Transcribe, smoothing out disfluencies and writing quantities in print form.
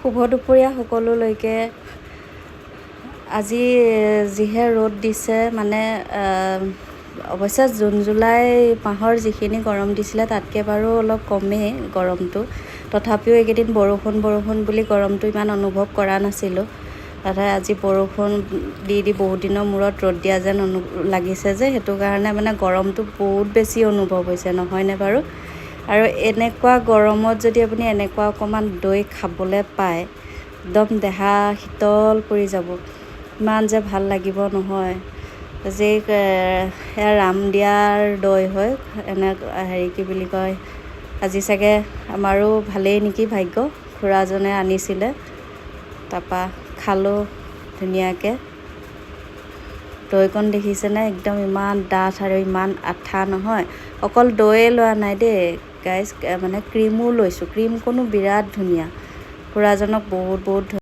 শুভ দুপৰীয়া সকলোলৈকে। আজি যিহে ৰ'দ দিছে মানে অৱশ্যে জুন জুলাই মাহৰ যিখিনি গৰম দিছিলে তাতকৈ বাৰু অলপ কমেই গৰমটো। তথাপিও এইকেইদিন বৰষুণ বুলি গৰমটো ইমান অনুভৱ কৰা নাছিলোঁ। তাতে আজি বৰষুণ দি বহুত দিনৰ মূৰত ৰ'দ দিয়া যেন লাগিছে যে, সেইটো কাৰণে মানে গৰমটো বহুত বেছি অনুভৱ হৈছে, নহয়নে বাৰু? আৰু এনেকুৱা গৰমত যদি আপুনি এনেকুৱা অকণমান দৈ খাবলৈ পায়, একদম দেহা শীতল পৰি যাব, ইমান যে ভাল লাগিব নহয়। যে এয়া ৰামদিয়াৰ দৈ হয়, কি বুলি কয়, আজি চাগে আমাৰো ভালেই নেকি ভাগ্য, খুৰাজনে আনিছিলে, তাৰপৰা খালোঁ ধুনীয়াকৈ। দৈকণ দেখিছেনে, একদম ইমান ডাঠ আৰু ইমান আঠা নহয়। অকল দৈয়ে লোৱা নাই দেই গাইজ, মানে ক্ৰীমো লৈছোঁ, ক্ৰীমকণো বিৰাট ধুনীয়া। খুৰাজনক বহুত